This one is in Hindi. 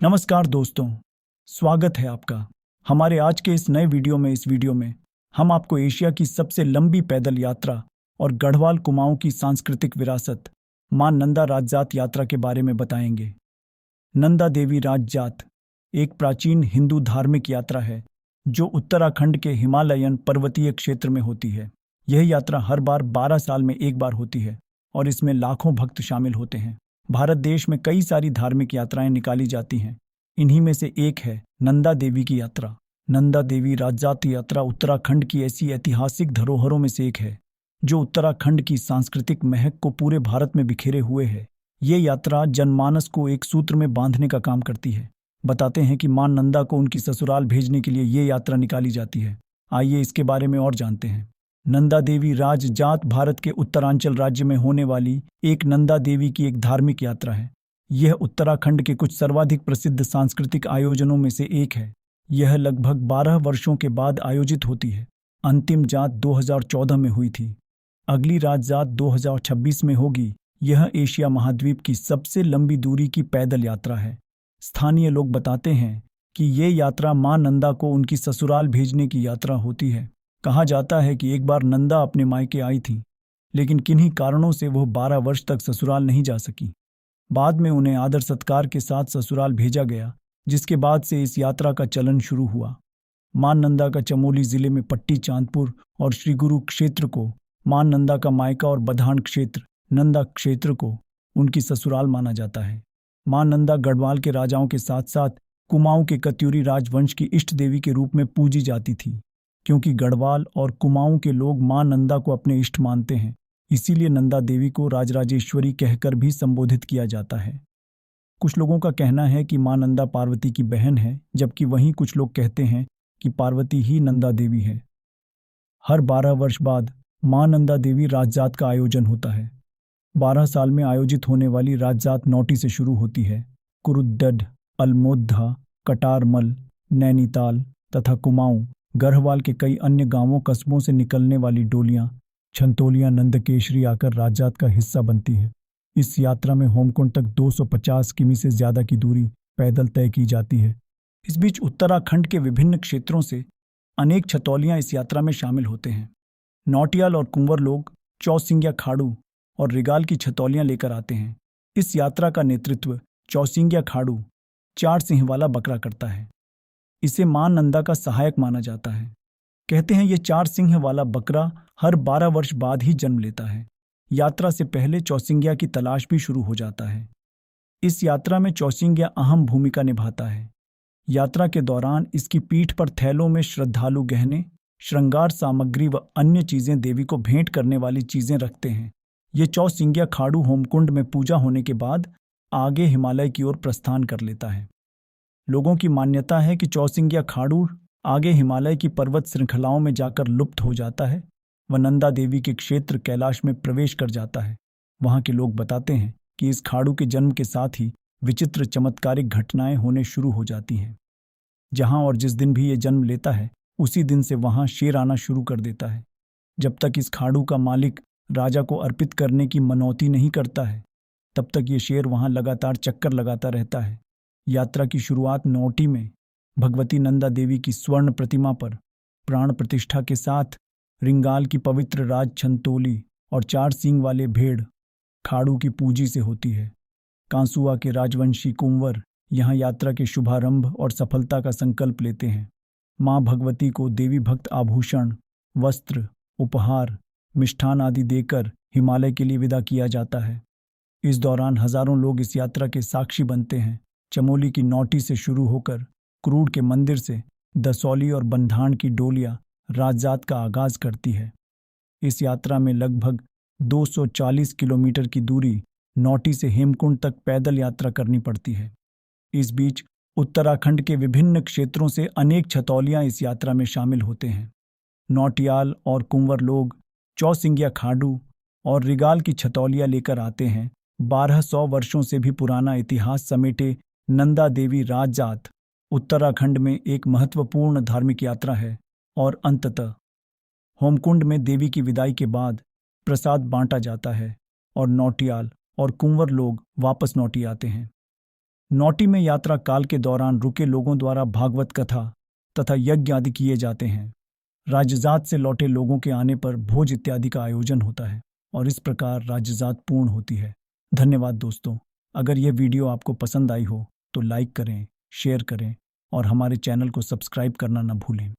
नमस्कार दोस्तों, स्वागत है आपका हमारे आज के इस नए वीडियो में। इस वीडियो में हम आपको एशिया की सबसे लंबी पैदल यात्रा और गढ़वाल कुमाऊं की सांस्कृतिक विरासत मां नंदा राजजात यात्रा के बारे में बताएंगे। नंदा देवी राजजात एक प्राचीन हिंदू धार्मिक यात्रा है जो उत्तराखंड के हिमालयन पर्वतीय क्षेत्र में होती है। यह यात्रा हर बार 12 साल में एक बार होती है और इसमें लाखों भक्त शामिल होते हैं। भारत देश में कई सारी धार्मिक यात्राएं निकाली जाती हैं। इन्हीं में से एक है नंदा देवी की यात्रा। नंदा देवी राजजात यात्रा उत्तराखंड की ऐसी ऐतिहासिक धरोहरों में से एक है जो उत्तराखंड की सांस्कृतिक महक को पूरे भारत में बिखेरे हुए है। ये यात्रा जनमानस को एक सूत्र में बांधने का काम करती है। बताते हैं कि मां नंदा को उनकी ससुराल भेजने के लिए ये यात्रा निकाली जाती है। आइए इसके बारे में और जानते हैं। नंदा देवी राजजात भारत के उत्तरांचल राज्य में होने वाली एक नंदा देवी की एक धार्मिक यात्रा है। यह उत्तराखंड के कुछ सर्वाधिक प्रसिद्ध सांस्कृतिक आयोजनों में से एक है। यह लगभग 12 वर्षों के बाद आयोजित होती है। अंतिम जात 2014 में हुई थी। अगली राजजात 2026 में होगी। यह एशिया महाद्वीप की सबसे लंबी दूरी की पैदल यात्रा है। स्थानीय लोग बताते हैं कि ये यात्रा मां नंदा को उनकी ससुराल भेजने की यात्रा होती है। कहा जाता है कि एक बार नंदा अपने मायके आई थी, लेकिन किन्हीं कारणों से वह 12 वर्ष तक ससुराल नहीं जा सकी। बाद में उन्हें आदर सत्कार के साथ ससुराल भेजा गया, जिसके बाद से इस यात्रा का चलन शुरू हुआ। मां नंदा का चमोली जिले में पट्टी चांदपुर और श्री गुरु क्षेत्र को मां नंदा का मायका और बधान क्षेत्र नंदा क्षेत्र को उनकी ससुराल माना जाता है। मां नंदा गढ़वाल के राजाओं के साथ साथ कुमाऊं के कत्यूरी राजवंश की इष्ट देवी के रूप में पूजी जाती थी। क्योंकि गढ़वाल और कुमाऊं के लोग मां नंदा को अपने इष्ट मानते हैं, इसीलिए नंदा देवी को राजराजेश्वरी कहकर भी संबोधित किया जाता है। कुछ लोगों का कहना है कि मां नंदा पार्वती की बहन है, जबकि वहीं कुछ लोग कहते हैं कि पार्वती ही नंदा देवी है। हर 12 वर्ष बाद मां नंदा देवी राजजात का आयोजन होता है। 12 साल में आयोजित होने वाली राजजात नौटी से शुरू होती है। कुरुद्दड, अल्मोड़ा, कटारमल, नैनीताल तथा कुमाऊं गढ़वाल के कई अन्य गांवों कस्बों से निकलने वाली डोलियां छंतोलियां नंदकेशरी आकर राजजात का हिस्सा बनती है। इस यात्रा में होमकुंड तक 250 किमी से ज्यादा की दूरी पैदल तय की जाती है। इस बीच उत्तराखंड के विभिन्न क्षेत्रों से अनेक छतौलियां इस यात्रा में शामिल होते हैं। नौटियाल और कुंवर लोग चौसिंग्या खाड़ू और रिगाल की छतौलियां लेकर आते हैं। इस यात्रा का नेतृत्व चौसिंग्या खाड़ू 4 सिंह वाला बकरा करता है। इसे मां नंदा का सहायक माना जाता है। कहते हैं ये 4 सिंह वाला बकरा हर 12 वर्ष बाद ही जन्म लेता है। यात्रा से पहले चौसिंग्या की तलाश भी शुरू हो जाता है। इस यात्रा में चौसिंग्या अहम भूमिका निभाता है। यात्रा के दौरान इसकी पीठ पर थैलों में श्रद्धालु गहने, श्रृंगार सामग्री व अन्य चीजें देवी को भेंट करने वाली चीजें रखते हैं। ये चौसिंग्या खाड़ू होमकुंड में पूजा होने के बाद आगे हिमालय की ओर प्रस्थान कर लेता है। लोगों की मान्यता है कि चौसिंग्या खाड़ू आगे हिमालय की पर्वत श्रृंखलाओं में जाकर लुप्त हो जाता है व नंदा देवी के क्षेत्र कैलाश में प्रवेश कर जाता है। वहां के लोग बताते हैं कि इस खाड़ू के जन्म के साथ ही विचित्र चमत्कारिक घटनाएं होने शुरू हो जाती हैं। जहां और जिस दिन भी ये जन्म लेता है, उसी दिन से वहां शेर आना शुरू कर देता है। जब तक इस खाड़ू का मालिक राजा को अर्पित करने की मनौती नहीं करता है, तब तक ये शेर वहां लगातार चक्कर लगाता रहता है। यात्रा की शुरुआत नौटी में भगवती नंदा देवी की स्वर्ण प्रतिमा पर प्राण प्रतिष्ठा के साथ रिंगाल की पवित्र राज छंतोली और 4 सींग वाले भेड़ खाड़ू की पूजी से होती है। कांसुआ के राजवंशी कुंवर यहाँ यात्रा के शुभारंभ और सफलता का संकल्प लेते हैं। मां भगवती को देवी भक्त आभूषण, वस्त्र, उपहार, मिष्ठान आदि देकर हिमालय के लिए विदा किया जाता है। इस दौरान हजारों लोग इस यात्रा के साक्षी बनते हैं। चमोली की नौटी से शुरू होकर क्रूड के मंदिर से दसौली और बंधाण की डोलियां राजजात का आगाज करती है। इस यात्रा में लगभग 240 किलोमीटर की दूरी नौटी से हेमकुंड तक पैदल यात्रा करनी पड़ती है। इस बीच उत्तराखंड के विभिन्न क्षेत्रों से अनेक छतौलियां इस यात्रा में शामिल होते हैं। नौटियाल और कुंवर लोग चौसिंग्या खाड़ू और रिगाल की छतौलियां लेकर आते हैं। 1200 वर्षों से भी पुराना इतिहास समेटे नंदा देवी राजजात उत्तराखंड में एक महत्वपूर्ण धार्मिक यात्रा है और अंततः होमकुंड में देवी की विदाई के बाद प्रसाद बांटा जाता है और नौटियाल और कुंवर लोग वापस लौटी आते हैं। नौटी में यात्रा काल के दौरान रुके लोगों द्वारा भागवत कथा तथा यज्ञ आदि किए जाते हैं। राज्यजात से लौटे लोगों के आने पर भोज इत्यादि का आयोजन होता है और इस प्रकार राज्यजात पूर्ण होती है। धन्यवाद दोस्तों। अगर यह वीडियो आपको पसंद आई हो तो लाइक करें, शेयर करें और हमारे चैनल को सब्सक्राइब करना न भूलें।